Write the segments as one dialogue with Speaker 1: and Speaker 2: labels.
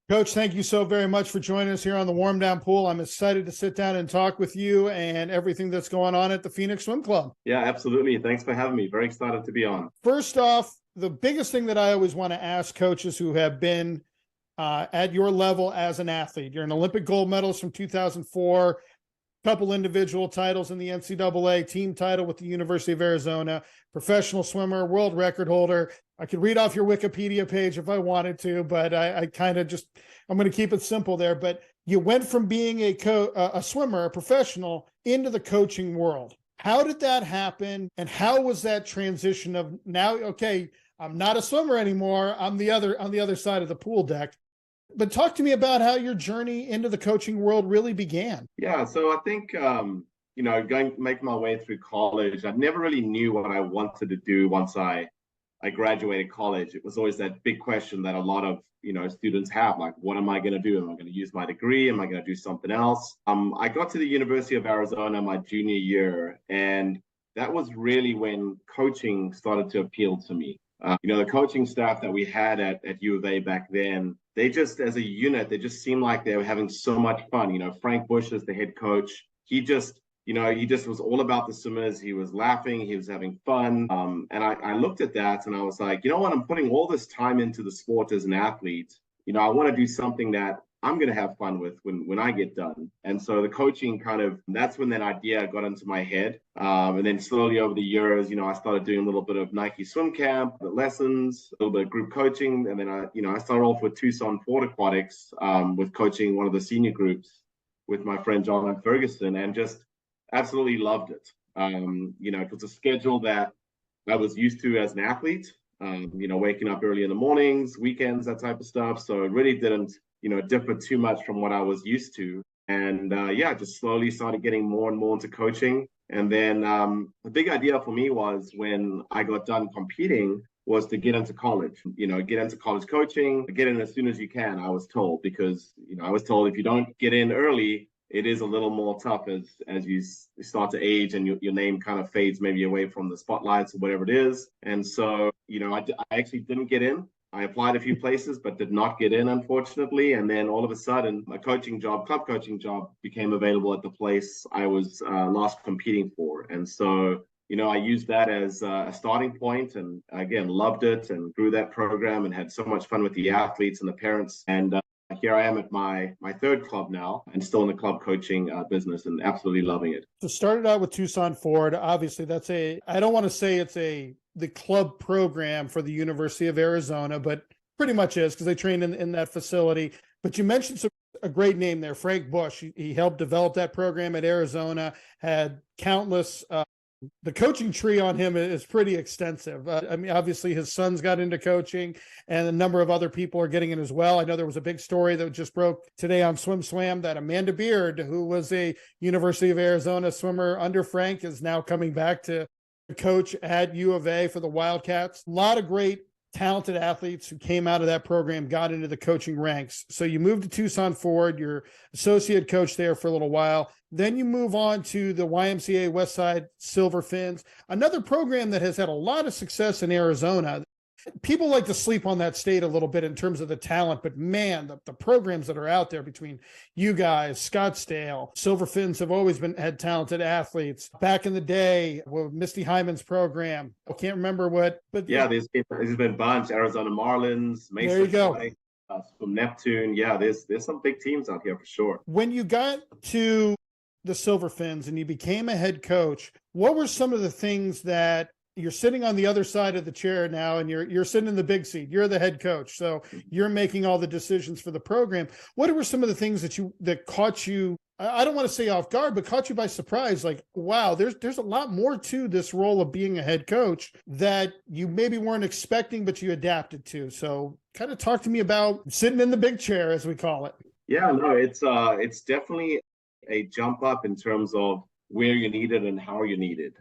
Speaker 1: Coach, thank you so very much for joining us here on the Warm Down Pool. I'm excited to sit down and talk with you and everything that's going on at the Phoenix Swim Club.
Speaker 2: Yeah, absolutely. Thanks for having me. Very excited to be on.
Speaker 1: First off, the biggest thing that I always want to ask coaches who have been at your level as an athlete, you're an Olympic gold medalist from 2004, couple individual titles in the NCAA, team title with the University of Arizona, professional swimmer, world record holder. I could read off your Wikipedia page if I wanted to, but I'm going to keep it simple there. But you went from being a swimmer, a professional, into the coaching world. How did that happen? And how was that transition of now, okay, I'm not a swimmer anymore. I'm on the other side of the pool deck. But talk to me about how your journey into the coaching world really began.
Speaker 2: Yeah, so I think, making my way through college, I never really knew what I wanted to do once I graduated college. It was always that big question that a lot of, students have, like, what am I going to do? Am I going to use my degree? Am I going to do something else? I got to the University of Arizona my junior year, and that was really when coaching started to appeal to me. The coaching staff that we had at U of A back then, they just, as a unit, they just seemed like they were having so much fun. Frank Bush as the head coach, he just was all about the swimmers. He was laughing, he was having fun. And I looked at that and I was like, you know what, I'm putting all this time into the sport as an athlete. I want to do something that I'm going to have fun with when I get done. And so the coaching that's when that idea got into my head. And then slowly over the years, I started doing a little bit of Nike swim camp, the lessons, a little bit of group coaching. And then I started off with Tucson Ford Aquatics with coaching one of the senior groups with my friend John Ferguson, and just absolutely loved it. It was a schedule that I was used to as an athlete, waking up early in the mornings, weekends, that type of stuff. So it really didn't differ too much from what I was used to. And just slowly started getting more and more into coaching. And then the big idea for me was, when I got done competing, was to get into college, get into college coaching, get in as soon as you can, I was told, because, I was told if you don't get in early, it is a little more tough as you start to age and your name kind of fades maybe away from the spotlights or whatever it is. And so, I actually didn't get in. I applied a few places, but did not get in, unfortunately. And then all of a sudden, a club coaching job became available at the place I was last competing for. And so, I used that as a starting point, and again, loved it and grew that program and had so much fun with the athletes and the parents. And here I am at my third club now, and still in the club coaching business, and absolutely loving it.
Speaker 1: So started out with Tucson Ford. Obviously, I don't want to say it's the club program for the University of Arizona, but pretty much is, because they train in that facility. But you mentioned a great name there, Frank Bush. He helped develop that program at Arizona, had countless the coaching tree on him is pretty extensive. Obviously his sons got into coaching, and a number of other people are getting in as well. I know there was a big story that just broke today on Swim Swam that Amanda Beard, who was a University of Arizona swimmer under Frank, is now coming back to coach at U of A for the Wildcats. A lot of great talented athletes who came out of that program got into the coaching ranks. So you moved to Tucson Ford, you're associate coach there for a little while. Then you move on to the YMCA Westside Silver Fins, another program that has had a lot of success in Arizona. People like to sleep on that state a little bit in terms of the talent, but man, the programs that are out there between you guys, Scottsdale, Silver Fins have always had talented athletes. Back in the day, with Misty Hyman's program, I can't remember what, but
Speaker 2: yeah, there's been a bunch. Arizona Marlins, Mesa,
Speaker 1: there you go.
Speaker 2: From Neptune. Yeah, there's some big teams out here for sure.
Speaker 1: When you got to the Silver Fins and you became a head coach, what were some of the things that you're sitting on the other side of the chair now, and you're sitting in the big seat, you're the head coach, so you're making all the decisions for the program. What were some of the things that caught you, I don't want to say off guard, but caught you by surprise? Like, wow, there's a lot more to this role of being a head coach that you maybe weren't expecting, but you adapted to. So kind of talk to me about sitting in the big chair, as we call it.
Speaker 2: Yeah, no, it's definitely a jump up in terms of where you're needed and how you're needed.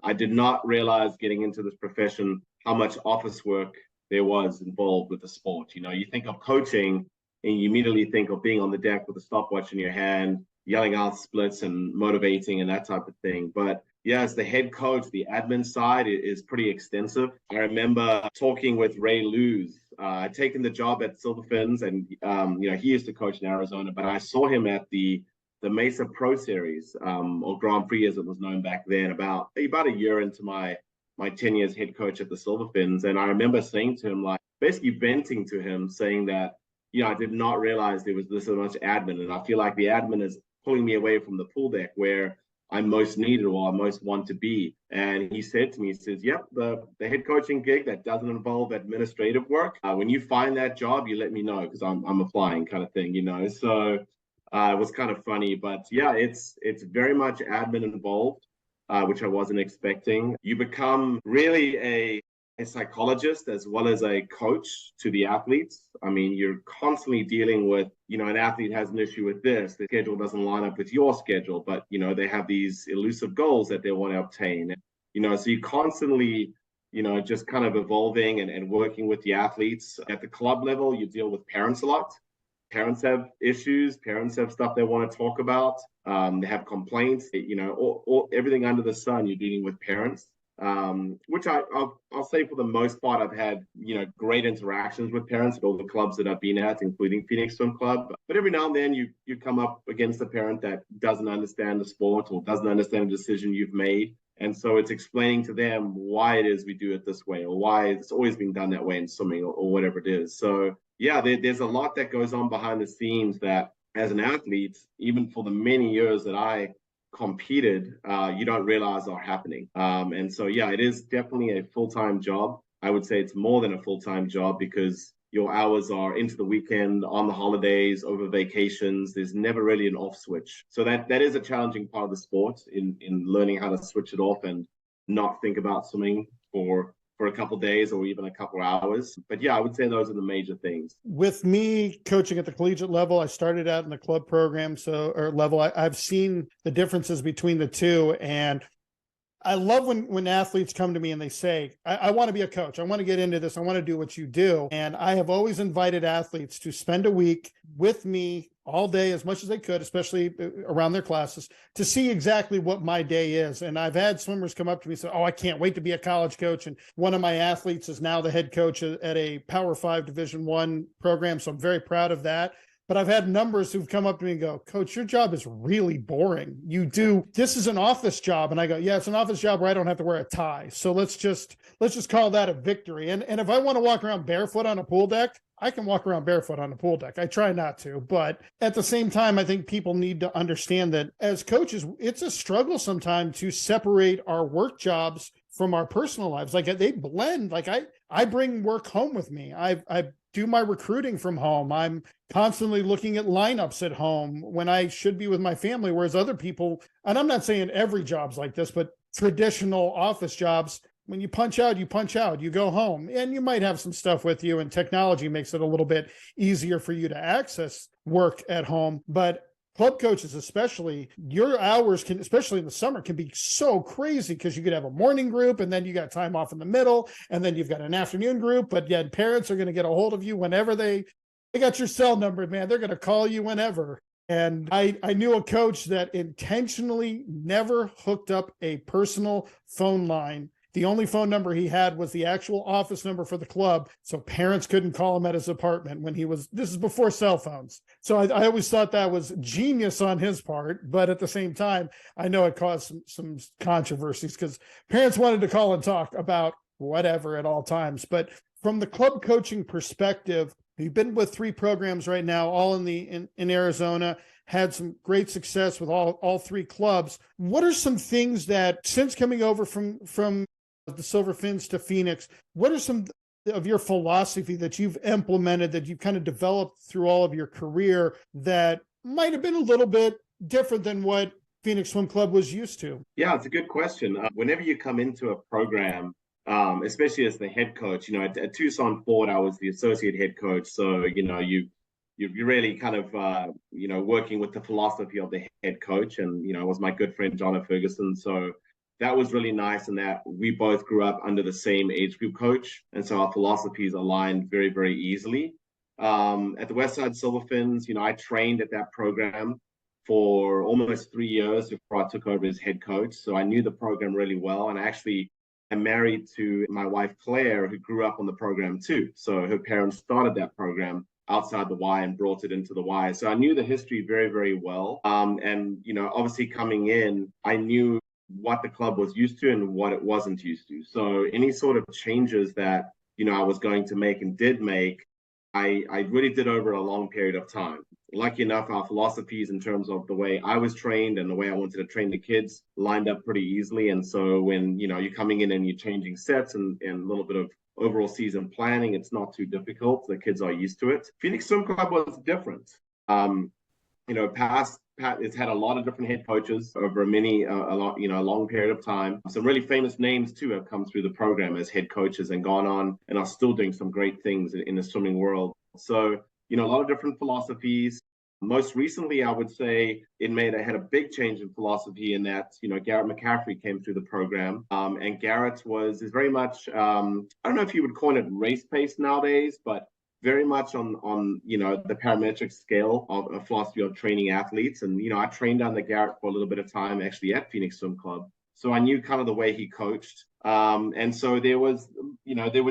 Speaker 2: I did not realize getting into this profession how much office work there was involved with the sport. You think of coaching and you immediately think of being on the deck with a stopwatch in your hand, yelling out splits and motivating and that type of thing. But yeah, as the head coach, the admin side is pretty extensive. I remember talking with Ray Luz I'd taken the job at Silver Fins, and he used to coach in Arizona, but I saw him at the Mesa Pro Series, or Grand Prix as it was known back then, about a year into my 10 years head coach at the Silver Fins. And I remember saying to him, like, basically venting to him, saying that, I did not realize there was this much admin. And I feel like the admin is pulling me away from the pool deck where I'm most needed or I most want to be. And he said to me, he says, yep, the head coaching gig that doesn't involve administrative work, when you find that job, you let me know, because I'm applying, kind of thing, So it was kind of funny, but yeah, it's very much admin involved, which I wasn't expecting. You become really a psychologist as well as a coach to the athletes. I mean, you're constantly dealing with, an athlete has an issue with this, the schedule doesn't line up with your schedule, but, they have these elusive goals that they want to obtain. So you constantly, just kind of evolving and working with the athletes. At the club level, you deal with parents a lot. Parents have issues. Parents have stuff they want to talk about. They have complaints. Everything under the sun, you're dealing with parents. Which I'll say for the most part, I've had, great interactions with parents at all the clubs that I've been at, including Phoenix Swim Club. But every now and then you come up against a parent that doesn't understand the sport or doesn't understand the decision you've made. And so it's explaining to them why it is we do it this way, or why it's always been done that way in swimming, or whatever it is. So yeah, there's a lot that goes on behind the scenes that, as an athlete, even for the many years that I competed, you don't realize are happening. And so, yeah, it is definitely a full-time job. I would say it's more than a full-time job, because your hours are into the weekend, on the holidays, over vacations. There's never really an off switch. So that is a challenging part of the sport, in learning how to switch it off and not think about swimming for a couple of days or even a couple of hours. But yeah, I would say those are the major things.
Speaker 1: With me coaching at the collegiate level, I started out in the club program, I've seen the differences between the two. And I love when athletes come to me and they say, I want to be a coach. I want to get into this. I want to do what you do. And I have always invited athletes to spend a week with me all day, as much as they could, especially around their classes, to see exactly what my day is. And I've had swimmers come up to me and say, oh, I can't wait to be a college coach. And one of my athletes is now the head coach at a Power 5 Division I program. So I'm very proud of that. But I've had numbers who've come up to me and go, Coach, your job is really boring. This is an office job. And I go, yeah, it's an office job where I don't have to wear a tie. So let's just call that a victory. And if I want to walk around barefoot on a pool deck, I can walk around barefoot on the pool deck. I try not to, but at the same time, I think people need to understand that as coaches, it's a struggle sometimes to separate our work jobs from our personal lives. Like, they blend. Like, I bring work home with me. I do my recruiting from home. I'm constantly looking at lineups at home when I should be with my family. Whereas other people, and I'm not saying every job's like this, but traditional office jobs, when you punch out, you go home, and you might have some stuff with you, and technology makes it a little bit easier for you to access work at home. But club coaches, especially, your hours can, especially in the summer, can be so crazy, because you could have a morning group and then you got time off in the middle, and then you've got an afternoon group, but yet parents are going to get a hold of you whenever they got your cell number, man. They're going to call you whenever. And I knew a coach that intentionally never hooked up a personal phone line. The only phone number he had was the actual office number for the club, so parents couldn't call him at his apartment this is before cell phones. So I always thought that was genius on his part, but at the same time, I know it caused some controversies, because parents wanted to call and talk about whatever at all times. But from the club coaching perspective, you've been with 3 programs right now, all in Arizona, had some great success with all 3 clubs. What are some things that, since coming over from the Silver Fins to Phoenix, what are some of your philosophy that you've implemented, that you've kind of developed through all of your career, that might have been a little bit different than what Phoenix Swim Club was used to?
Speaker 2: Yeah, it's a good question. Whenever you come into a program, especially as the head coach, at Tucson Ford, I was the associate head coach. So, you're really kind of, working with the philosophy of the head coach. And, it was my good friend, John Ferguson. So that was really nice, in that we both grew up under the same age group coach. And so our philosophies aligned very, very easily. At the Westside Silver Fins, I trained at that program for almost 3 years before I took over as head coach. So I knew the program really well. And I actually I'm married to my wife, Claire, who grew up on the program too. So her parents started that program outside the Y and brought it into the Y. So I knew the history very, very well. And, obviously coming in, I knew what the club was used to and what it wasn't used to. So any sort of changes that, I was going to make and did make, I really did over a long period of time. Lucky enough, our philosophies in terms of the way I was trained and the way I wanted to train the kids lined up pretty easily. And so when, you're coming in and you're changing sets and a little bit of overall season planning, it's not too difficult. The kids are used to it. Phoenix Swim Club was different. It's had a lot of different head coaches over a long period of time. Some really famous names too have come through the program as head coaches and gone on and are still doing some great things in the swimming world. So, a lot of different philosophies. Most recently, I would say it had a big change in philosophy in that, Garrett McCaffrey came through the program. And Garrett is very much, I don't know if you would call it race pace nowadays, but very much on the parametric scale of a philosophy of training athletes. And, I trained under Garrett for a little bit of time actually at Phoenix Swim Club. So I knew kind of the way he coached. And so there was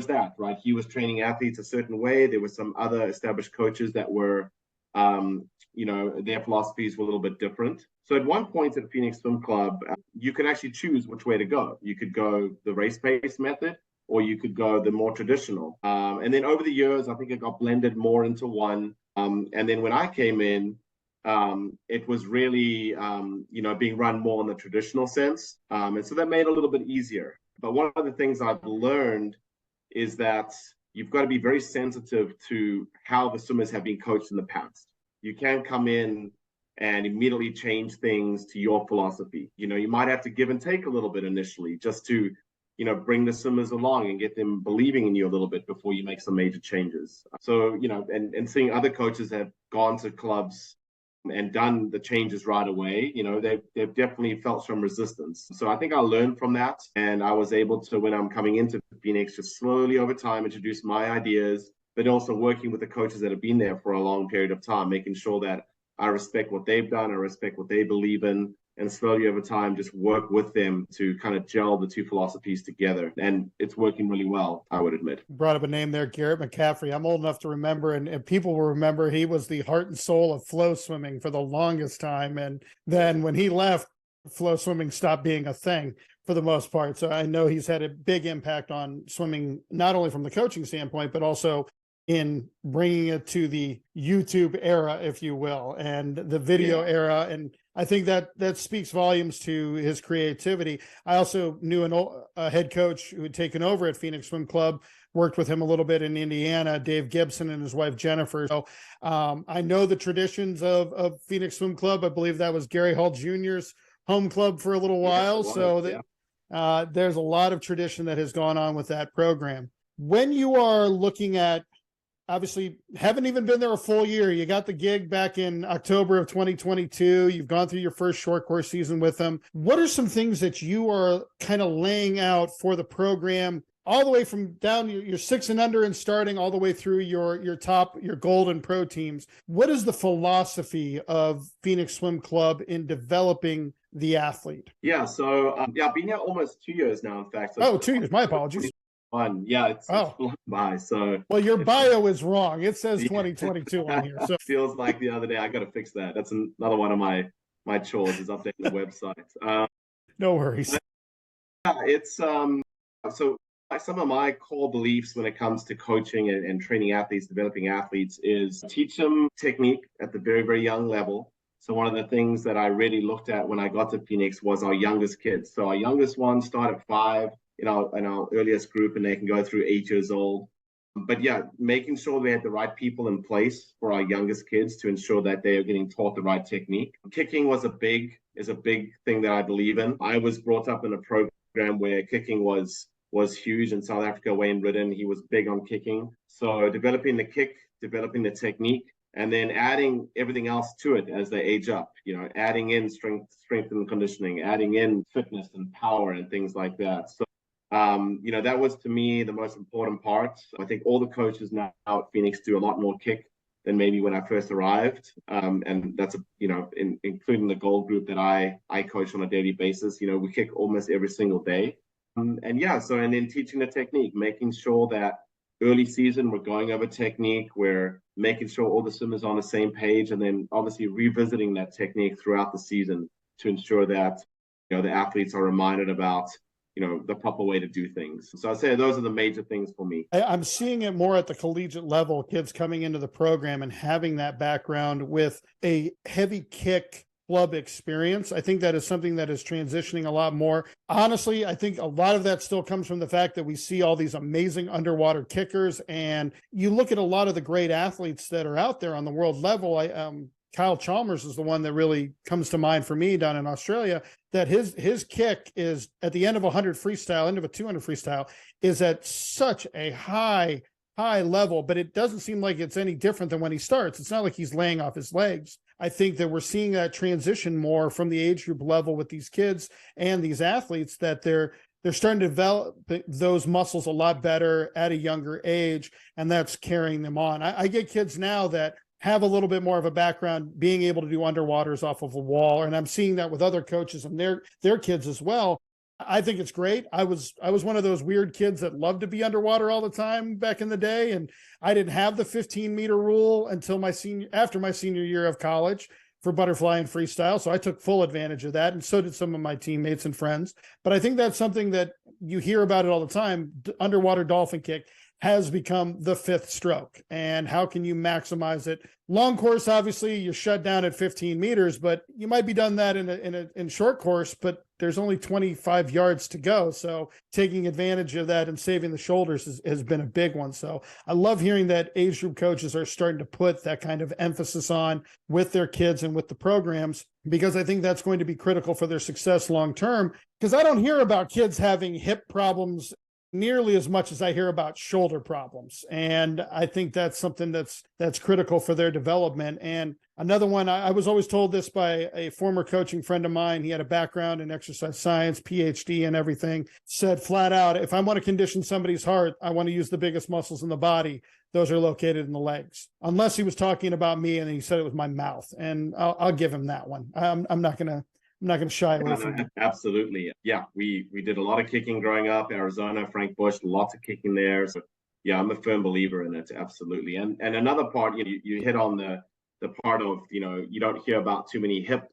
Speaker 2: that, right? He was training athletes a certain way. There were some other established coaches that were, their philosophies were a little bit different. So at one point at Phoenix Swim Club, you could actually choose which way to go. You could go the race pace method, or you could go the more traditional. And then over the years, I think it got blended more into one. And then when I came in, it was really, being run more in the traditional sense. And so that made it a little bit easier. But one of the things I've learned is that you've got to be very sensitive to how the swimmers have been coached in the past. You can't come in and immediately change things to your philosophy. You might have to give and take a little bit initially just to bring the swimmers along and get them believing in you a little bit before you make some major changes. So, and seeing other coaches have gone to clubs and done the changes right away, they've definitely felt some resistance. So I think I learned from that. And I was able to, when I'm coming into Phoenix, just slowly over time, introduce my ideas, but also working with the coaches that have been there for a long period of time, making sure that I respect what they've done, I respect what they believe in, and slowly over time just work with them to kind of gel the two philosophies together. And it's working really well, I would admit.
Speaker 1: Brought up a name there, Garrett McCaffrey. I'm old enough to remember, and people will remember he was the heart and soul of flow swimming for the longest time. And then when he left, flow swimming stopped being a thing for the most part. So I know he's had a big impact on swimming, not only from the coaching standpoint, but also in bringing it to the YouTube era, if you will, and the video era. And I think that speaks volumes to his creativity. I also knew a head coach who had taken over at Phoenix Swim Club, worked with him a little bit in Indiana, Dave Gibson and his wife, Jennifer. So I know the traditions of Phoenix Swim Club. I believe that was Gary Hall Jr.'s home club for a little while. There's a lot of tradition that has gone on with that program. When you are looking at, obviously haven't even been there a full year. You got the gig back in October of 2022. You've gone through your first short course season with them. What are some things that you are kind of laying out for the program, all the way from down your 6 and under and starting all the way through your top, your gold and pro teams? What is the philosophy of Phoenix Swim Club in developing the athlete?
Speaker 2: Yeah. So, I've been here almost 2 years now, in fact.
Speaker 1: So 2 years. My apologies.
Speaker 2: It's flown by. So
Speaker 1: your bio is wrong. It says 2022 on here. So
Speaker 2: feels like the other day. I got to fix that. That's another one of my chores, is updating the website.
Speaker 1: No worries.
Speaker 2: It's so some of my core beliefs when it comes to coaching and training athletes, developing athletes, is teach them technique at the very, very young level. So one of the things that I really looked at when I got to Phoenix was our youngest kids. So our youngest ones start at 5. In our earliest group, and they can go through 8 years old. But making sure we had the right people in place for our youngest kids to ensure that they are getting taught the right technique. Kicking is a big thing that I believe in. I was brought up in a program where kicking was huge in South Africa. Wayne Ridden, he was big on kicking. So developing the kick, developing the technique, and then adding everything else to it as they age up, adding in strength and conditioning, adding in fitness and power and things like that. So that was, to me, the most important part. I think all the coaches now at Phoenix do a lot more kick than maybe when I first arrived. And that's, including the gold group that I coach on a daily basis. We kick almost every single day. And yeah, so and then teaching the technique, making sure that early season we're going over technique, we're making sure all the swimmers are on the same page, and then obviously revisiting that technique throughout the season to ensure that the athletes are reminded about the proper way to do things. So I'd say those are the major things for me.
Speaker 1: I'm seeing it more at the collegiate level, kids coming into the program and having that background with a heavy kick club experience. I think that is something that is transitioning a lot more. Honestly, I think a lot of that still comes from the fact that we see all these amazing underwater kickers, and you look at a lot of the great athletes that are out there on the world level. Kyle Chalmers is the one that really comes to mind for me down in Australia, that his kick is at the end of 100 freestyle, end of a 200 freestyle, is at such a high level, but it doesn't seem like it's any different than when he starts. It's not like he's laying off his legs. I think that we're seeing that transition more from the age group level with these kids and these athletes, that they're starting to develop those muscles a lot better at a younger age, and that's carrying them on. I get kids now that have a little bit more of a background being able to do underwaters off of a wall, and I'm seeing that with other coaches and their kids as well. I think it's great. I was one of those weird kids that loved to be underwater all the time back in the day, and I didn't have the 15-meter rule until after my senior year of college for butterfly and freestyle. So I took full advantage of that, and so did some of my teammates and friends. But I think that's something that you hear about it all the time. Underwater dolphin kick has become the fifth stroke, and how can you maximize it? Long course, obviously, you're shut down at 15 meters, but you might be done that in short course, but there's only 25 yards to go. So taking advantage of that and saving the shoulders has been a big one. So I love hearing that age group coaches are starting to put that kind of emphasis on with their kids and with the programs, because I think that's going to be critical for their success long term. Because I don't hear about kids having hip problems nearly as much as I hear about shoulder problems. And I think that's something that's critical for their development. And another one, I was always told this by a former coaching friend of mine. He had a background in exercise science, PhD and everything, said flat out, if I want to condition somebody's heart, I want to use the biggest muscles in the body. Those are located in the legs. Unless he was talking about me and he said it was my mouth. And I'll give him that one. I'm not going to shy away from it.
Speaker 2: Absolutely. Yeah, we did a lot of kicking growing up. Arizona, Frank Bush, lots of kicking there. So yeah, I'm a firm believer in it. Absolutely. And another part, you hit on the part of, you don't hear about too many hip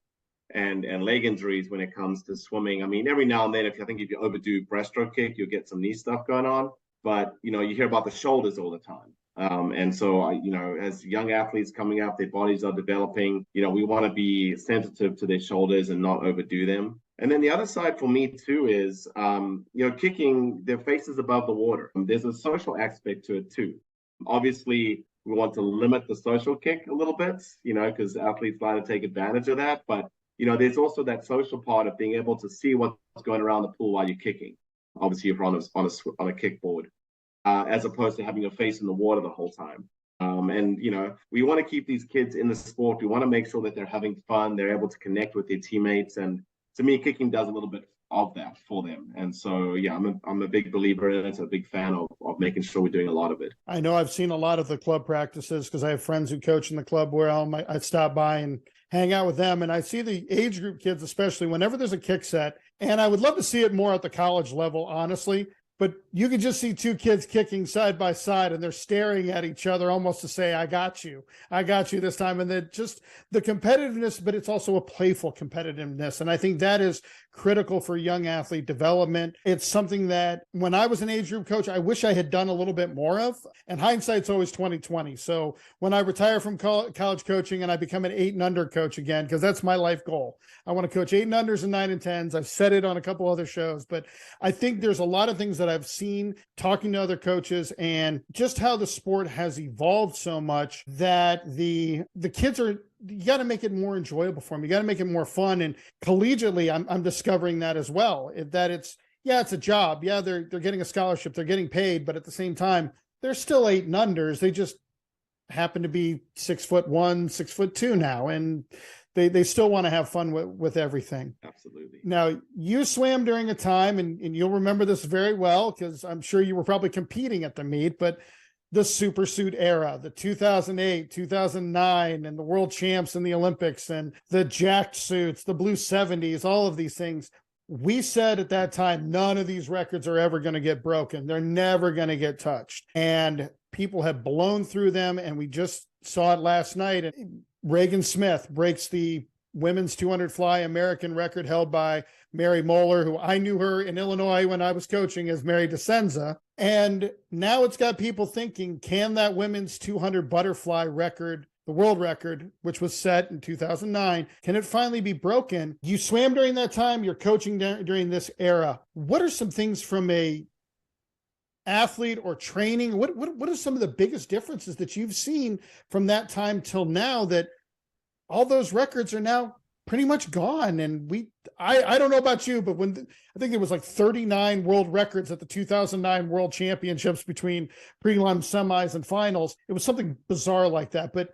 Speaker 2: and leg injuries when it comes to swimming. I mean, every now and then, if you overdo breaststroke kick, you'll get some knee stuff going on. But, you hear about the shoulders all the time. And so, as young athletes coming up, their bodies are developing, we want to be sensitive to their shoulders and not overdo them. And then the other side for me too is, kicking their faces above the water. There's a social aspect to it too. Obviously, we want to limit the social kick a little bit, because athletes like to take advantage of that. But, there's also that social part of being able to see what's going around the pool while you're kicking. Obviously, if you're on a kickboard. As opposed to having your face in the water the whole time. And, we want to keep these kids in the sport. We want to make sure that they're having fun. They're able to connect with their teammates. And to me, kicking does a little bit of that for them. And so, yeah, I'm a big believer in it. I'm a big fan of making sure we're doing a lot of it.
Speaker 1: I know I've seen a lot of the club practices because I have friends who coach in the club where I stop by and hang out with them. And I see the age group kids, especially whenever there's a kick set. And I would love to see it more at the college level, honestly. But you could just see two kids kicking side by side and they're staring at each other almost to say, I got you this time. And then just the competitiveness, but it's also a playful competitiveness. And I think that is critical for young athlete development. It's something that when I was an age group coach, I wish I had done a little bit more of. And hindsight's always 20/20. So when I retire from college coaching and I become an 8 and under coach again, because that's my life goal. I want to coach 8 and unders and 9 and 10s. I've said it on a couple other shows, but I think there's a lot of things that I've seen talking to other coaches and just how the sport has evolved so much that the kids are, you got to make it more enjoyable for them. You got to make it more fun. And collegiately, I'm discovering that as well, that it's a job. Yeah, they're getting a scholarship, they're getting paid, but at the same time, they're still 8 and unders. They just happen to be 6'1", 6'2" now. And they still want to have fun with everything.
Speaker 2: Absolutely.
Speaker 1: Now, you swam during a time, and you'll remember this very well, because I'm sure you were probably competing at the meet, but the super suit era, the 2008, 2009, and the world champs in the Olympics, and the jacked suits, the blue 70s, all of these things. we said at that time, none of these records are ever going to get broken. They're never going to get touched. And people have blown through them. And we just saw it last night. Reagan Smith breaks the women's 200 fly American record held by Mary Moeller, who I knew her in Illinois when I was coaching as Mary DeSenza. And now it's got people thinking, can that women's 200 butterfly record, the world record, which was set in 2009, can it finally be broken? You swam during that time, you're coaching during this era. What are some things from a athlete or training? What are some of the biggest differences that you've seen from that time till now, that all those records are now pretty much gone? And I don't know about you, but I think it was like 39 world records at the 2009 World Championships between prelim, semis, and finals. It was something bizarre like that. But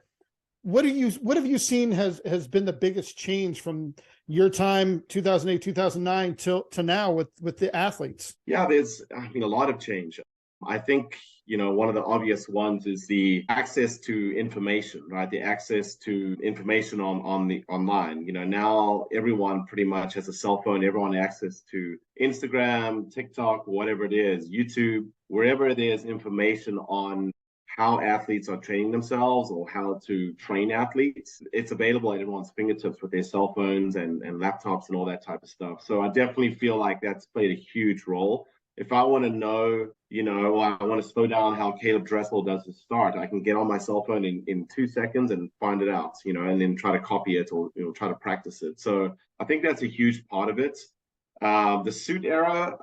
Speaker 1: what have you seen has been the biggest change from your time, 2008, 2009 to now with the athletes?
Speaker 2: Yeah, there's, a lot of change. I think, one of the obvious ones is the access to information, right? The access to information on the online. Now everyone pretty much has a cell phone. Everyone has access to Instagram, TikTok, whatever it is, YouTube, wherever there's information on how athletes are training themselves or how to train athletes. It's available at everyone's fingertips with their cell phones and laptops and all that type of stuff. So I definitely feel like that's played a huge role. If I want to know, I want to slow down how Caleb Dressel does his start, I can get on my cell phone in 2 seconds and find it out, and then try to copy it or try to practice it. So I think that's a huge part of it. The suit era,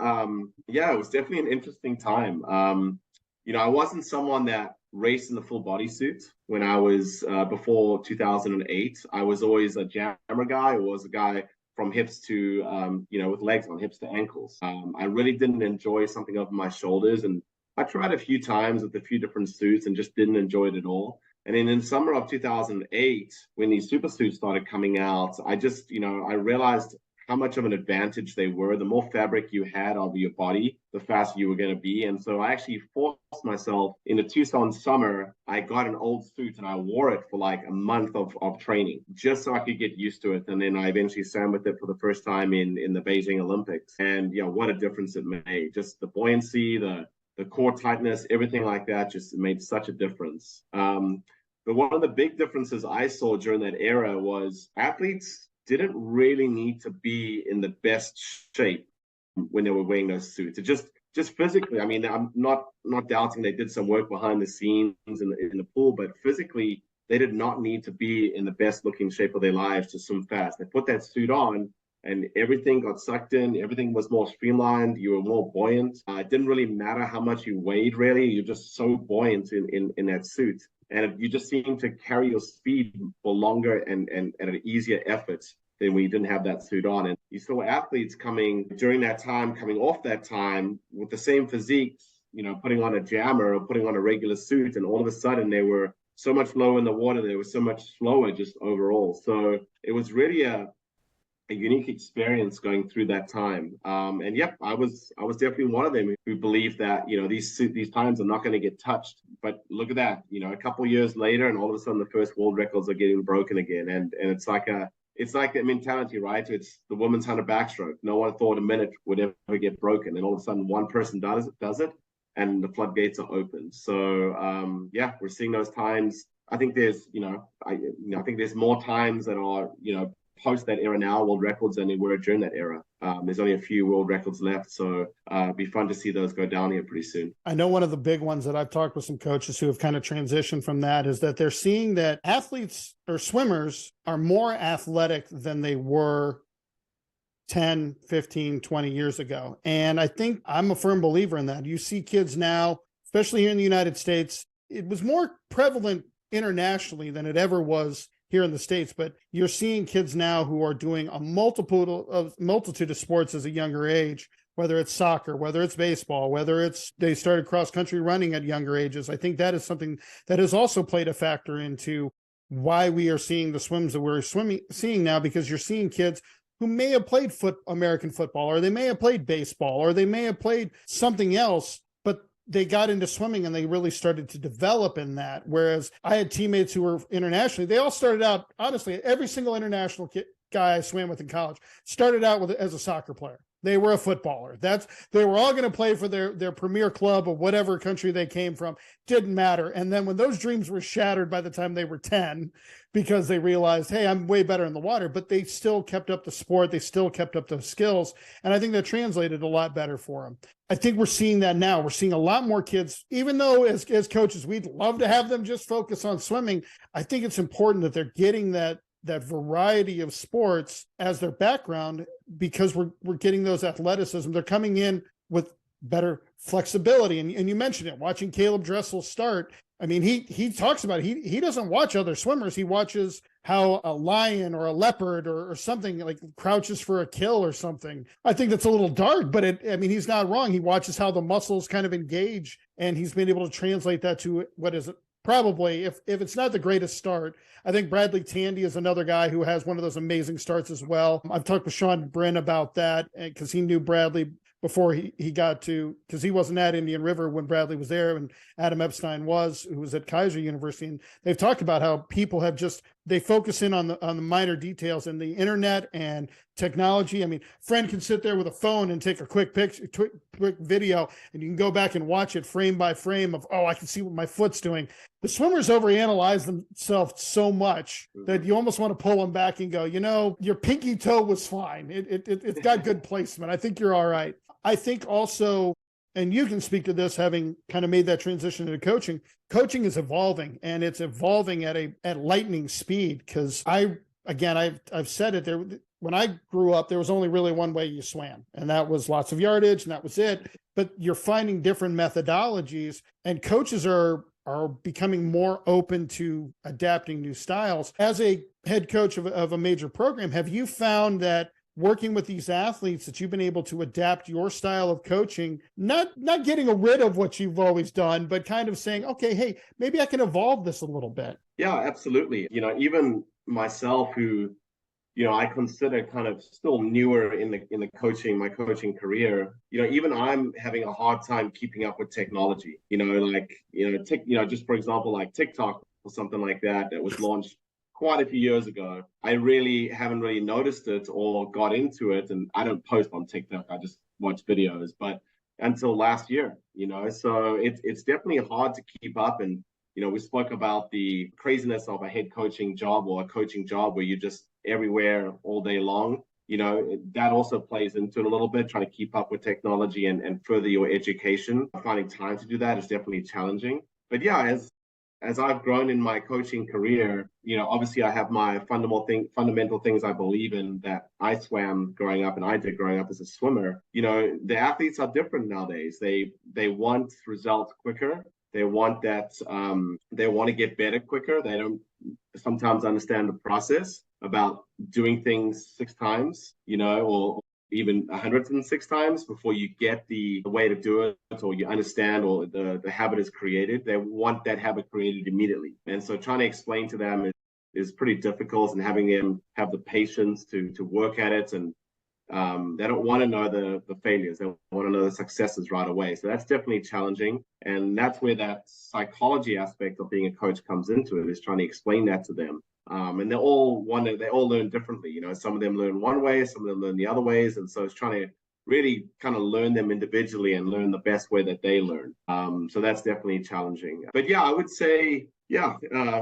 Speaker 2: it was definitely an interesting time. I wasn't someone that raced in the full body suit when I was before 2008. I was always a jammer guy, or was a guy from hips to, with legs on, hips to ankles. I really didn't enjoy something over my shoulders. And I tried a few times with a few different suits and just didn't enjoy it at all. And then in summer of 2008, when these super suits started coming out, I just, I realized how much of an advantage they were. The more fabric you had over your body, the faster you were going to be. And so I actually forced myself in the Tucson summer. I got an old suit and I wore it for like a month of training just so I could get used to it. And then I eventually swam with it for the first time in the Beijing Olympics. And what a difference it made. Just the buoyancy, the core tightness, everything like that just made such a difference. But one of the big differences I saw during that era was athletes didn't really need to be in the best shape when they were wearing those suits. It just physically, I'm not doubting they did some work behind the scenes in the pool, but physically they did not need to be in the best looking shape of their lives to swim fast. They put that suit on and everything got sucked in. Everything was more streamlined. You were more buoyant. It didn't really matter how much you weighed, really. You're just so buoyant in that suit. And you just seem to carry your speed for longer and at an easier effort than when you didn't have that suit on. And you saw athletes coming off that time with the same physiques, putting on a jammer or putting on a regular suit. And all of a sudden they were so much lower in the water. They were so much slower just overall. So it was really a unique experience going through that time. I was definitely one of them who believed that, these times are not going to get touched. But look at that, a couple of years later, and all of a sudden the first world records are getting broken again. And it's like that mentality, right? It's the women's 100 backstroke. No one thought a minute would ever get broken. And all of a sudden one person does it, and the floodgates are open. So we're seeing those times. I think there's, I think there's more times that are, post that era now, world records, than they were during that era. There's only a few world records left, so it'd be fun to see those go down here pretty soon.
Speaker 1: I know one of the big ones that I've talked with some coaches who have kind of transitioned from that is that they're seeing that athletes or swimmers are more athletic than they were 10, 15, 20 years ago. And I think I'm a firm believer in that. You see kids now, especially here in the United States, it was more prevalent internationally than it ever was here in the States, but you're seeing kids now who are doing a multitude of sports as a younger age, whether it's soccer, whether it's baseball, whether it's they started cross-country running at younger ages. I think that is something that has also played a factor into why we are seeing the swims that we're seeing now, because you're seeing kids who may have played American football, or they may have played baseball, or they may have played something else, but they got into swimming and they really started to develop in that. Whereas I had teammates who were internationally, they all started out, honestly, every single international guy I swam with in college started out with as a soccer player. They were a footballer. They were all going to play for their premier club of whatever country they came from. Didn't matter. And then when those dreams were shattered by the time they were 10, because they realized, hey, I'm way better in the water, but they still kept up the sport. They still kept up those skills. And I think that translated a lot better for them. I think we're seeing that now. We're seeing a lot more kids, even though as coaches, we'd love to have them just focus on swimming. I think it's important that they're getting that variety of sports as their background, because we're getting those athleticism. They're coming in with better flexibility. And you mentioned it, watching Caleb Dressel start. I mean, he talks about it. He doesn't watch other swimmers. He watches how a lion or a leopard or something like crouches for a kill or something. I think that's a little dark, but he's not wrong. He watches how the muscles kind of engage, and he's been able to translate that to what is probably, if it's not the greatest start. I think Bradley Tandy is another guy who has one of those amazing starts as well. I've talked with Sean Bryn about that because he knew Bradley before he got to, because he wasn't at Indian River when Bradley was there, and Adam Epstein who was at Kaiser University. And they've talked about how people have they focus in on the minor details in the internet and technology. I mean, friend can sit there with a phone and take a quick picture, quick video, and you can go back and watch it frame by frame of, I can see what my foot's doing. The swimmers overanalyze themselves so much that you almost want to pull them back and go, your pinky toe was fine. It's got good placement. I think you're all right. I think also, and you can speak to this, having kind of made that transition into coaching is evolving, and it's evolving at lightning speed. Because I've said it there. When I grew up, there was only really one way you swam, and that was lots of yardage, and that was it. But you're finding different methodologies, and coaches are becoming more open to adapting new styles. As a head coach of a major program, have you found that working with these athletes that you've been able to adapt your style of coaching, not getting rid of what you've always done, but kind of saying, okay, hey, maybe I can evolve this a little bit?
Speaker 2: Yeah, absolutely. Even myself, who, I consider kind of still newer in my coaching career, even I'm having a hard time keeping up with technology, just for example, like TikTok or something like that was launched quite a few years ago. I really haven't noticed it or got into it, and I don't post on TikTok. I just watch videos, but until last year, so it's definitely hard to keep up. And we spoke about the craziness of a head coaching job or a coaching job where you're just everywhere all day long. That also plays into it a little bit, trying to keep up with technology and further your education. Finding time to do that is definitely challenging. But yeah, as I've grown in my coaching career, obviously I have my fundamental things I believe in that I swam growing up and I did growing up as a swimmer. The athletes are different nowadays. They want results quicker. They want that. They want to get better quicker. They don't sometimes understand the process about doing things 6 times, or even 106 times before you get the way to do it, or you understand, or the habit is created. They want that habit created immediately. And so trying to explain to them is pretty difficult, and having them have the patience to work at it. And they don't want to know the failures. They want to know the successes right away. So that's definitely challenging. And that's where that psychology aspect of being a coach comes into it, is trying to explain that to them. And they all learn differently. Some of them learn one way, some of them learn the other ways. And so it's trying to really kind of learn them individually and learn the best way that they learn. So that's definitely challenging. But yeah, I would say,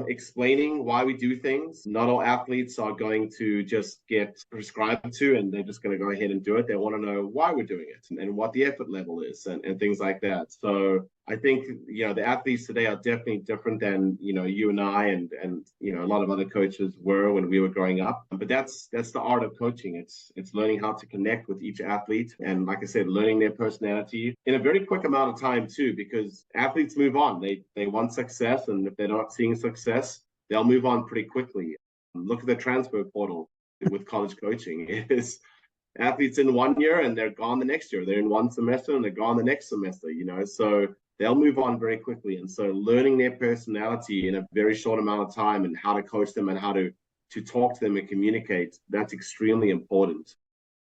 Speaker 2: explaining why we do things. Not all athletes are going to just get prescribed to and they're just going to go ahead and do it. They want to know why we're doing it and what the effort level is and things like that. So I think, the athletes today are definitely different than, you and I and a lot of other coaches were when we were growing up. But that's the art of coaching. It's learning how to connect with each athlete. And like I said, learning their personality in a very quick amount of time too, because athletes move on. They want success. And if they're not seeing success, they'll move on pretty quickly. Look at the transfer portal with college coaching. It is athletes in 1 year and they're gone the next year. They're in one semester and they're gone the next semester, so they'll move on very quickly. And so learning their personality in a very short amount of time and how to coach them and how to talk to them and communicate, that's extremely important.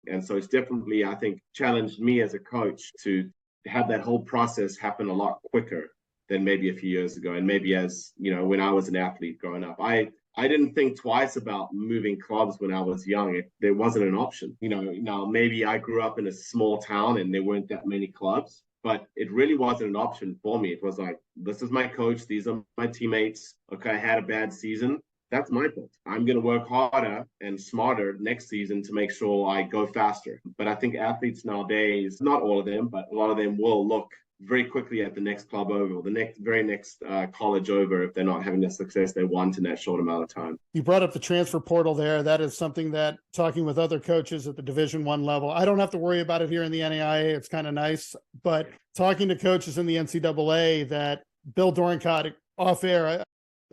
Speaker 2: And so it's definitely, I think, challenged me as a coach to have that whole process happen a lot quicker than maybe a few years ago. And maybe as, when I was an athlete growing up, I didn't think twice about moving clubs when I was young. There wasn't an option. Now maybe I grew up in a small town and there weren't that many clubs, but it really wasn't an option for me. It was like, this is my coach. These are my teammates. Okay, I had a bad season. That's my fault. I'm going to work harder and smarter next season to make sure I go faster. But I think athletes nowadays, not all of them, but a lot of them will look very quickly at the next club over or the very next college over if they're not having the success they want in that short amount of time.
Speaker 1: You brought up the transfer portal there. That is something that, talking with other coaches at the Division I level, I don't have to worry about it here in the NAIA. It's kind of nice. But talking to coaches in the NCAA, that Bill Dorincott off air,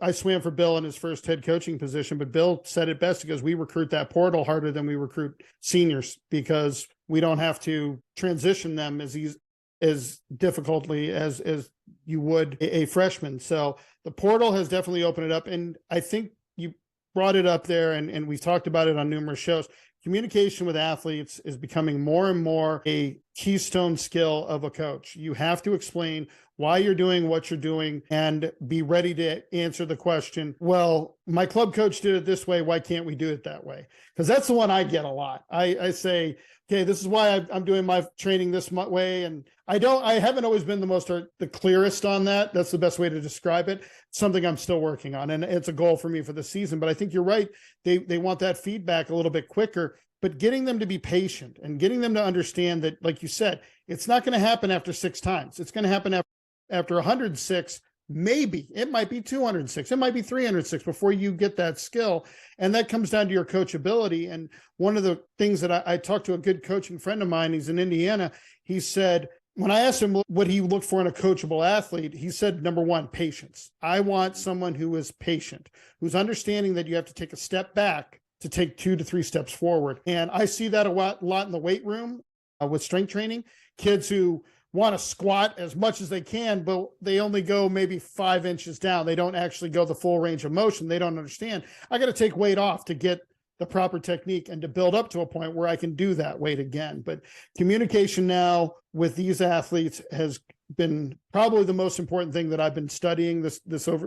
Speaker 1: I swam for Bill in his first head coaching position, but Bill said it best because we recruit that portal harder than we recruit seniors because we don't have to transition them as difficultly as you would a freshman. So the portal has definitely opened it up. And I think you brought it up there, and we've talked about it on numerous shows. Communication with athletes is becoming more and more a keystone skill of a coach. You have to explain why you're doing what you're doing and be ready to answer the question, well, my club coach did it this way. Why can't we do it that way? Because that's the one I get a lot. I say, okay, this is why I'm doing my training this way. And I haven't always been the clearest on that. That's the best way to describe it. Something I'm still working on. And it's a goal for me for the season, but I think you're right. They want that feedback a little bit quicker, but getting them to be patient and getting them to understand that, like you said, it's not going to happen after 6 times. It's going to happen after 106, maybe. It might be 206. It might be 306 before you get that skill. And that comes down to your coachability. And one of the things that I talked to a good coaching friend of mine, he's in Indiana. He said, when I asked him what he looked for in a coachable athlete, he said, number one, patience. I want someone who is patient, who's understanding that you have to take a step back to take 2 to 3 steps forward. And I see that a lot in the weight room with strength training. Kids who want to squat as much as they can, but they only go maybe 5 inches down. They don't actually go the full range of motion. They don't understand. I got to take weight off to get the proper technique and to build up to a point where I can do that weight again. But communication now with these athletes has been probably the most important thing that I've been studying this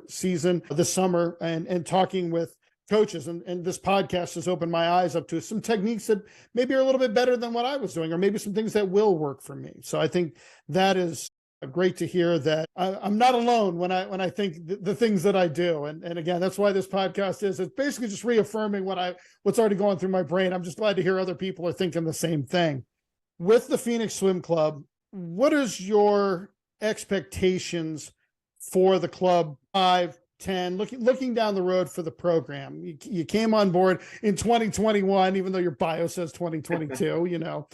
Speaker 1: season, this summer, and talking with coaches. And this podcast has opened my eyes up to some techniques that maybe are a little bit better than what I was doing, or maybe some things that will work for me. So I think that is great to hear that I'm not alone when I think the things that I do. And again, that's why this podcast it's basically just reaffirming what's already going through my brain. I'm just glad to hear other people are thinking the same thing. With the Phoenix Swim Club, what is your expectations for the club 5, 10, looking down the road for the program? You came on board in 2021, even though your bio says 2022,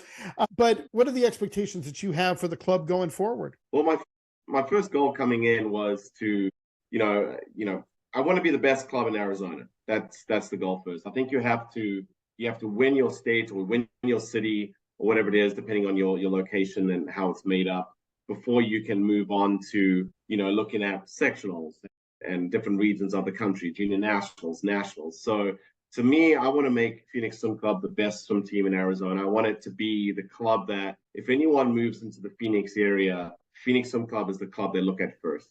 Speaker 1: but what are the expectations that you have for the club going forward?
Speaker 2: Well, my first goal coming in was to, I want to be the best club in Arizona. That's the goal first. I think you have to win your state or win your city or whatever it is, depending on your location and how it's made up, before you can move on to, looking at sectionals and different regions of the country, junior nationals. So to me, I want to make Phoenix Swim Club the best swim team in Arizona. I want it to be the club that if anyone moves into the Phoenix area, Phoenix Swim Club is the club they look at first.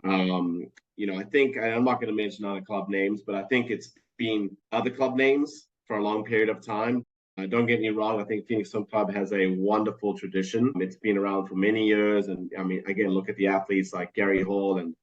Speaker 2: I think, I'm not going to mention other club names, but I think it's been other club names for a long period of time. Don't get me wrong, I think Phoenix Swim Club has a wonderful tradition. It's been around for many years. And again, look at the athletes like Gary Hall and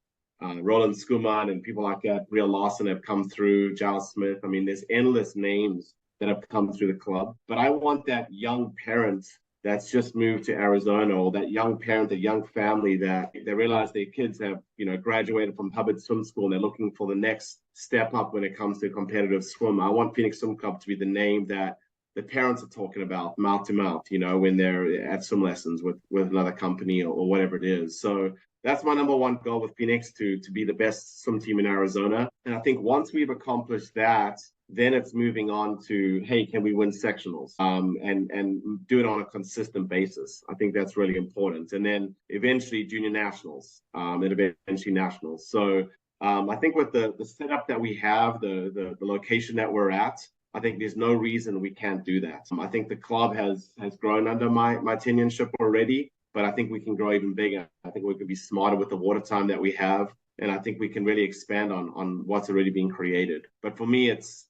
Speaker 2: Roland Skuman and people like that, Real Lawson have come through, Giles Smith. There's endless names that have come through the club. But I want that young parent that's just moved to Arizona, or that young parent, the young family that they realize their kids have, graduated from Hubbard Swim School and they're looking for the next step up when it comes to competitive swim. I want Phoenix Swim Club to be the name that the parents are talking about mouth to mouth, when they're at swim lessons with another company or whatever it is. So that's my number one goal with Phoenix, to be the best swim team in Arizona. And I think once we've accomplished that, then it's moving on to, hey, can we win sectionals and do it on a consistent basis? I think that's really important. And then eventually junior nationals and eventually nationals. So I think with the setup that we have, the location that we're at, I think there's no reason we can't do that. I think the club has grown under my tenureship already. but I think we can grow even bigger. I think we can be smarter with the water time that we have. And I think we can really expand on what's already being created. But for me, it's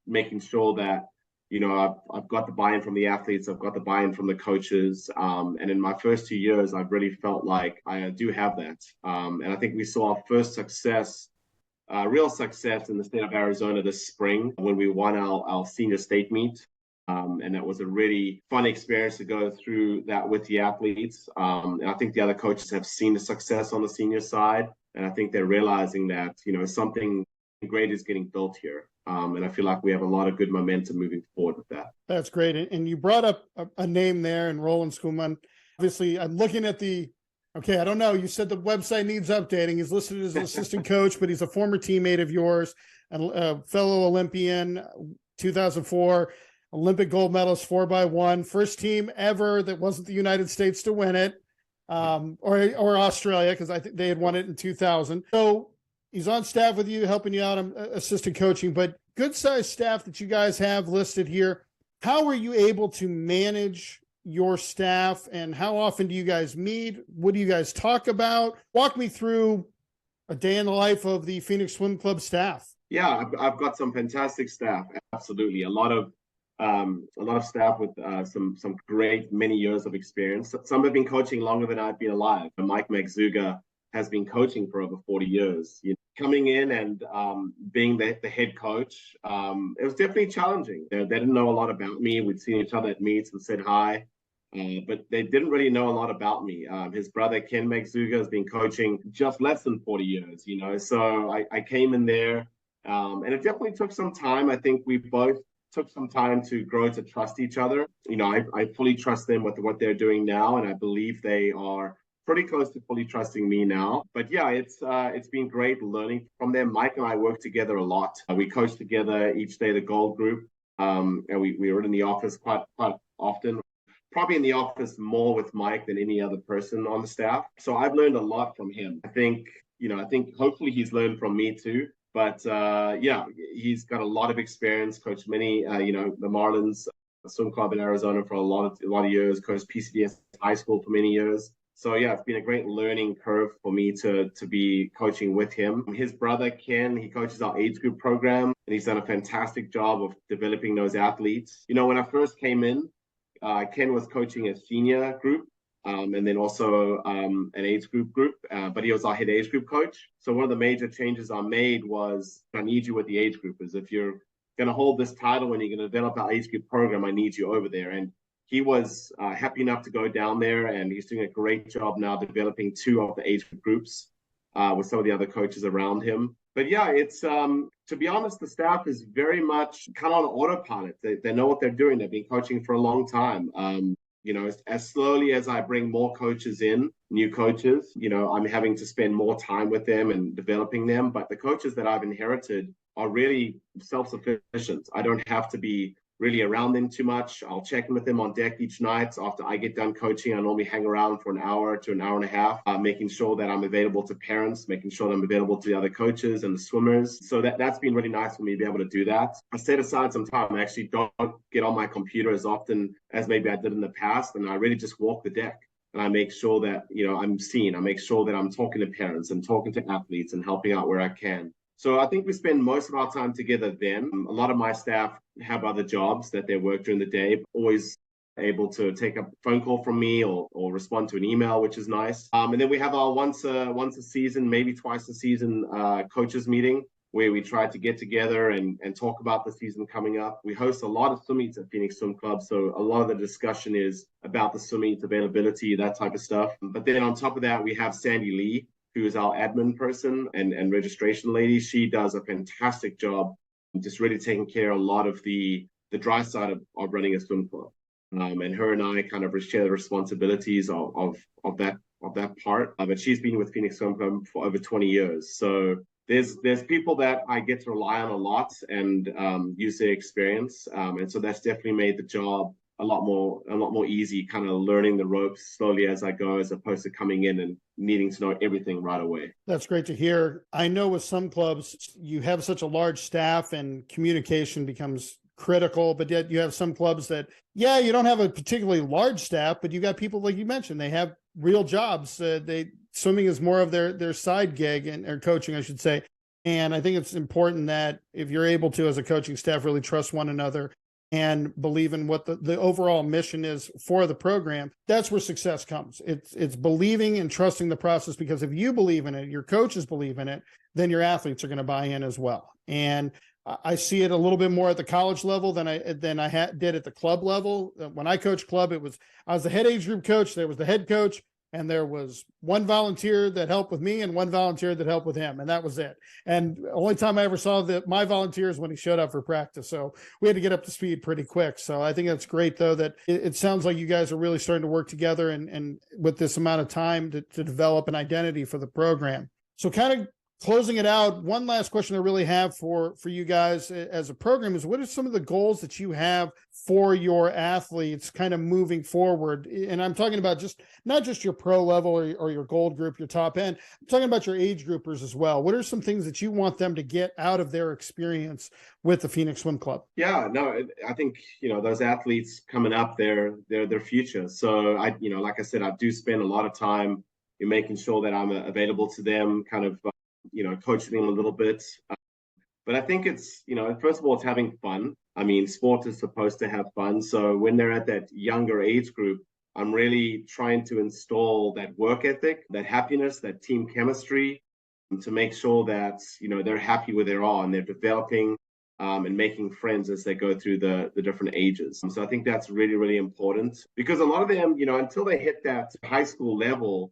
Speaker 2: making sure that, I've got the buy-in from the athletes, I've got the buy-in from the coaches. And in my first 2 years, I've really felt like I do have that. And I think we saw our first success, real success in the state of Arizona this spring when we won our senior state meet. And it was a really fun experience to go through that with the athletes. And I think the other coaches have seen the success on the senior side. And I think they're realizing that, something great is getting built here. And I feel like we have a lot of good momentum moving forward with that.
Speaker 1: That's great. And you brought up a name there, and Roland Schoolman. Obviously, I'm looking at I don't know. You said the website needs updating. He's listed as an assistant coach, but he's a former teammate of yours, a fellow Olympian, 2004, Olympic gold medalist 4x1, first team ever that wasn't the United States to win it. Or Australia, because I think they had won it in 2000. So he's on staff with you, helping you out, assistant coaching, but good sized staff that you guys have listed here. How are you able to manage your staff, and how often do you guys meet? What do you guys talk about? Walk me through a day in the life of the Phoenix Swim Club staff.
Speaker 2: Yeah, I've got some fantastic staff. Absolutely. A lot of staff with some great many years of experience. Some have been coaching longer than I've been alive. Mike Magzuga has been coaching for over 40 years. Coming in and being the head coach, it was definitely challenging. They didn't know a lot about me. We'd seen each other at meets and said hi, but they didn't really know a lot about me. His brother, Ken Magzuga, has been coaching just less than 40 years, So I came in there, and it definitely took some time. I think we both took some time to grow to trust each other. I fully trust them with what they're doing now, and I believe they are pretty close to fully trusting me now. But yeah, it's been great learning from them. Mike and I work together a lot. We coach together each day, the gold group, and we were in the office quite often. Probably in the office more with Mike than any other person on the staff. So I've learned a lot from him. I think hopefully he's learned from me too. But yeah, he's got a lot of experience, coached many, the Marlins swim club in Arizona for a lot of years, coached PCDS high school for many years. So yeah, it's been a great learning curve for me to be coaching with him. His brother, Ken, he coaches our age group program, and he's done a fantastic job of developing those athletes. When I first came in, Ken was coaching a senior group. And then also an age group, but he was our head age group coach. So one of the major changes I made was, I need you with the age groupers. If you're going to hold this title and you're going to develop our age group program, I need you over there. And he was happy enough to go down there, and he's doing a great job now developing 2 of the age groups with some of the other coaches around him. But yeah, it's to be honest, the staff is very much kind of on autopilot. They know what they're doing. They've been coaching for a long time. As slowly as I bring more coaches in, new coaches, I'm having to spend more time with them and developing them. But the coaches that I've inherited are really self-sufficient. I don't have to be really around them too much. I'll check in with them on deck each night. After I get done coaching, I normally hang around for an hour to an hour and a half, making sure that I'm available to parents, making sure that I'm available to the other coaches and the swimmers. So that's been really nice for me to be able to do that. I set aside some time. I actually don't get on my computer as often as maybe I did in the past, and I really just walk the deck. And I make sure that, I'm seen. I make sure that I'm talking to parents and talking to athletes and helping out where I can. So I think we spend most of our time together then. A lot of my staff have other jobs that they work during the day, always able to take a phone call from me or respond to an email, which is nice. And then we have our once a season, maybe twice a season coaches meeting, where we try to get together and talk about the season coming up. We host a lot of swim meets at Phoenix Swim Club, so a lot of the discussion is about the swim meets availability, that type of stuff. But then on top of that, we have Sandy Lee, who is our admin person and registration lady. She does a fantastic job just really taking care of a lot of the dry side of running a swim club. And her and I kind of share the responsibilities of that part. But she's been with Phoenix Swim Club for over 20 years. So there's people that I get to rely on a lot and use their experience. And so that's definitely made the job a lot more easy, kind of learning the ropes slowly as I go, as opposed to coming in and needing to know everything right away.
Speaker 1: That's great to hear. I know with some clubs, you have such a large staff and communication becomes critical, but yet you have some clubs that, yeah, you don't have a particularly large staff, but you got people like you mentioned, they have real jobs. Swimming is more of their side gig or coaching, I should say. And I think it's important that if you're able to, as a coaching staff, really trust one another and believe in what the overall mission is for the program, that's where success comes. It's believing and trusting the process, because if you believe in it, your coaches believe in it, then your athletes are going to buy in as well. And I see it a little bit more at the college level than I did at the club level. When I coached club, I was the head age group coach. There was the head coach, and there was one volunteer that helped with me and one volunteer that helped with him, and that was it. And the only time I ever saw my volunteer is when he showed up for practice. So we had to get up to speed pretty quick. So I think that's great, though, that it sounds like you guys are really starting to work together and with this amount of time to develop an identity for the program. So kind of closing it out, one last question I really have for you guys as a program is, what are some of the goals that you have for your athletes kind of moving forward? And I'm talking about not just your pro level or your gold group, your top end. I'm talking about your age groupers as well. What are some things that you want them to get out of their experience with the Phoenix Swim Club?
Speaker 2: Yeah, no, I think, those athletes coming up, they're their future. So like I said, I do spend a lot of time in making sure that I'm available to them, kind of coaching them a little bit. But I think it's, first of all, it's having fun. I mean, sport is supposed to have fun. So when they're at that younger age group, I'm really trying to install that work ethic, that happiness, that team chemistry, to make sure that, they're happy where they are and they're developing and making friends as they go through the different ages. So I think that's really, really important, because a lot of them, until they hit that high school level,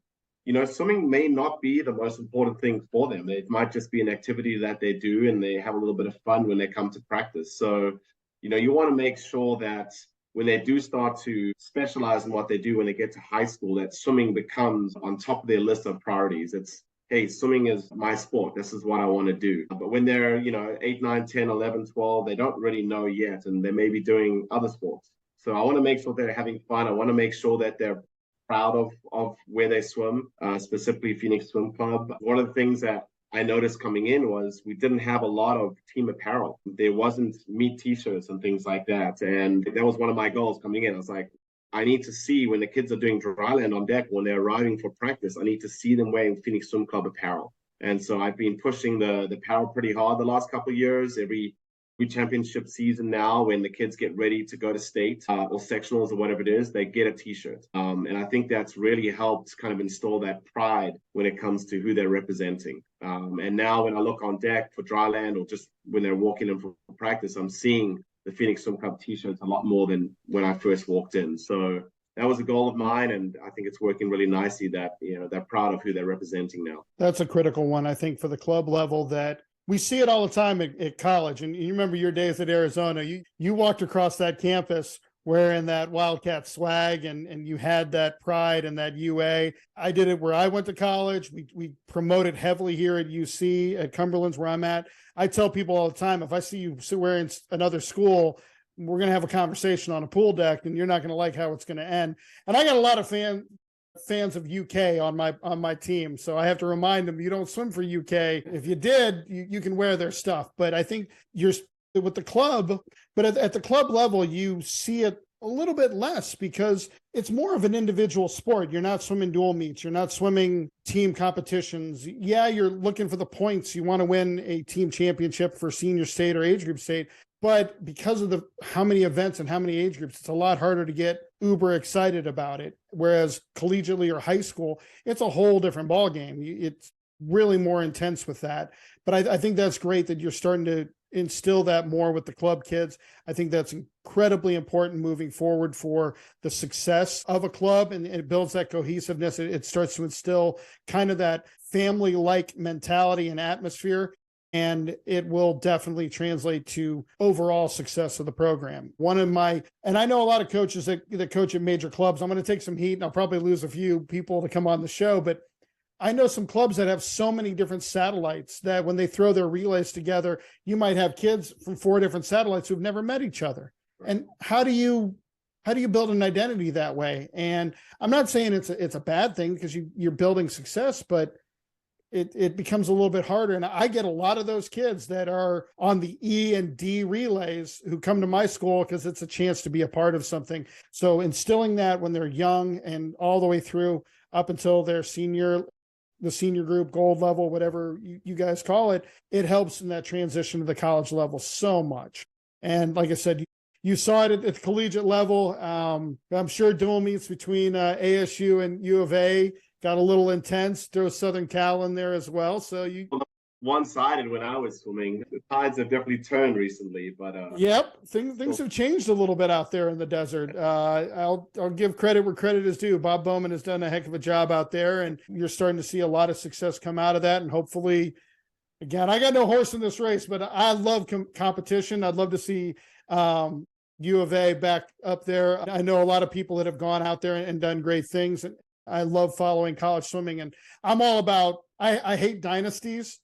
Speaker 2: swimming may not be the most important thing for them. It might just be an activity that they do and they have a little bit of fun when they come to practice. So, you want to make sure that when they do start to specialize in what they do when they get to high school, that swimming becomes on top of their list of priorities. It's, hey, swimming is my sport. This is what I want to do. But when they're, 8, 9, 10, 11, 12, they don't really know yet, and they may be doing other sports. So I want to make sure they're having fun. I want to make sure that they're proud of where they swim, specifically Phoenix Swim Club. One of the things that I noticed coming in was we didn't have a lot of team apparel. There wasn't meet t-shirts and things like that. And that was one of my goals coming in. I was like, I need to see when the kids are doing dryland on deck, when they're arriving for practice, I need to see them wearing Phoenix Swim Club apparel. And so I've been pushing the apparel pretty hard the last couple of years. Every championship season now, when the kids get ready to go to state or sectionals or whatever it is, they get a t-shirt. And I think that's really helped kind of install that pride when it comes to who they're representing. And now when I look on deck for dryland or just when they're walking in for practice, I'm seeing the Phoenix Swim Club t-shirts a lot more than when I first walked in. So that was a goal of mine, and I think it's working really nicely that, they're proud of who they're representing now.
Speaker 1: That's a critical one, I think, for the club level, that we see it all the time at college. And you remember your days at Arizona, you walked across that campus wearing that Wildcat swag, and you had that pride and that UA. I did it where I went to college. We promote it heavily here at UC, at Cumberland's where I'm at. I tell people all the time, if I see you wearing another school, we're going to have a conversation on a pool deck, and you're not going to like how it's going to end. And I got a lot of fans of UK on my team, so I have to remind them, you don't swim for UK. If you did, you can wear their stuff. But I think you're with the club, but at the club level, you see it a little bit less, because it's more of an individual sport. You're not swimming dual meets, you're not swimming team competitions. Yeah, you're looking for the points. You want to win a team championship for senior state or age group state, but because of how many events and how many age groups, it's a lot harder to get uber excited about it. Whereas collegiately or high school, it's a whole different ballgame. It's really more intense with that. But I think that's great that you're starting to instill that more with the club kids. I think that's incredibly important moving forward for the success of a club, and it builds that cohesiveness. It starts to instill kind of that family-like mentality and atmosphere, and it will definitely translate to overall success of the program. And I know a lot of coaches that coach at major clubs. I'm going to take some heat, and I'll probably lose a few people to come on the show, but I know some clubs that have so many different satellites that when they throw their relays together, you might have kids from 4 different satellites who've never met each other. And how do you build an identity that way? And I'm not saying it's a bad thing, because you're building success, but it becomes a little bit harder. And I get a lot of those kids that are on the E and D relays who come to my school because it's a chance to be a part of something. So instilling that when they're young and all the way through up until their the senior group, gold level, whatever you guys call it, it helps in that transition to the college level so much. And like I said, you saw it at the collegiate level. I'm sure dual meets between ASU and U of A got a little intense. Throw Southern Cal in there as well. So you
Speaker 2: one-sided when I was swimming. The tides have definitely turned recently, but
Speaker 1: yep, things have changed a little bit out there in the desert. I'll give credit where credit is due. Bob Bowman has done a heck of a job out there, and you're starting to see a lot of success come out of that. And hopefully, again, I got no horse in this race, but I love competition. I'd love to see U of A back up there. I know a lot of people that have gone out there and done great things. And I love following college swimming, and I'm all about, I hate dynasties.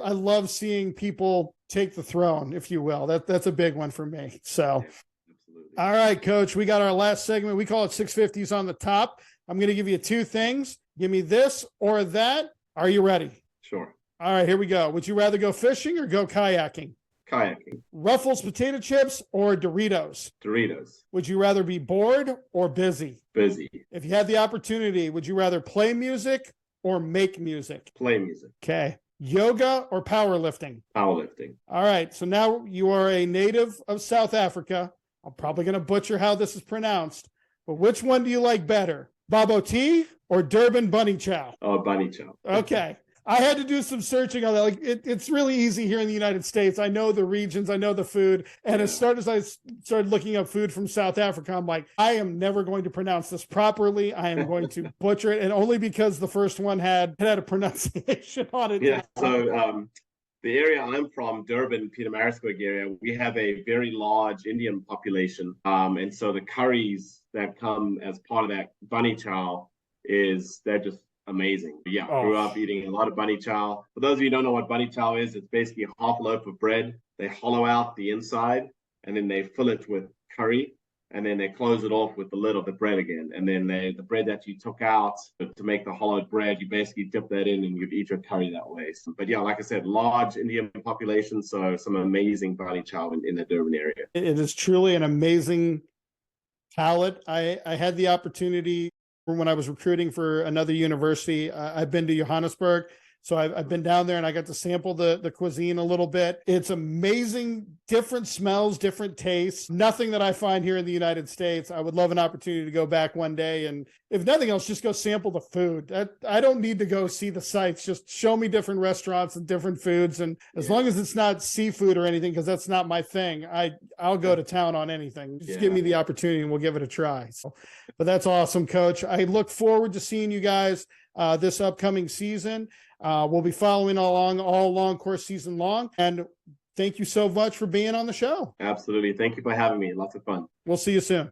Speaker 1: I love seeing people take the throne, if you will. That's a big one for me. So,
Speaker 2: absolutely.
Speaker 1: All right, Coach, we got our last segment. We call it 650s on the top. I'm going to give you two things. Give me this or that. Are you ready?
Speaker 2: Sure.
Speaker 1: All right, here we go. Would you rather go fishing or go kayaking?
Speaker 2: Kayaking.
Speaker 1: Ruffles potato chips or Doritos?
Speaker 2: Doritos.
Speaker 1: Would you rather be bored or busy?
Speaker 2: Busy.
Speaker 1: If you had the opportunity, would you rather play music or make music?
Speaker 2: Play music.
Speaker 1: Okay. Yoga or powerlifting?
Speaker 2: Powerlifting.
Speaker 1: All right. So now you are a native of South Africa. I'm probably going to butcher how this is pronounced, but which one do you like better? Babo tea or Durban bunny chow?
Speaker 2: Oh, bunny chow.
Speaker 1: Okay. I had to do some searching on that. Like it's really easy here in the United States. I know the regions, I know the food. And as I started looking up food from South Africa, I'm like, I am never going to pronounce this properly. I am going to butcher it. And only because the first one had a pronunciation on it.
Speaker 2: Yeah. So the area I'm from, Durban, Pietermaritzburg area, we have a very large Indian population. And so the curries that come as part of that bunny chow they're just amazing. Yeah, grew up eating a lot of bunny chow. For those of you who don't know what bunny chow is, it's basically a half loaf of bread. They hollow out the inside and then they fill it with curry and then they close it off with the lid of the bread again. And then the bread that you took out to make the hollowed bread, you basically dip that in and you'd eat your curry that way. So, but yeah, like I said, large Indian population, so some amazing bunny chow in the Durban area.
Speaker 1: It is truly an amazing palate. I had the opportunity when I was recruiting for another university. I've been to Johannesburg, so I've been down there and I got to sample the cuisine a little bit. It's amazing, different smells, different tastes, nothing that I find here in the United States. I would love an opportunity to go back one day and if nothing else, just go sample the food. I don't need to go see the sites, just show me different restaurants and different foods. And as long as it's not seafood or anything, because that's not my thing, I'll go to town on anything. Just give me the opportunity and we'll give it a try. So, but that's awesome, Coach. I look forward to seeing you guys this upcoming season. We'll be following all along course season long. And thank you so much for being on the show.
Speaker 2: Absolutely. Thank you for having me. Lots of fun.
Speaker 1: We'll see you soon.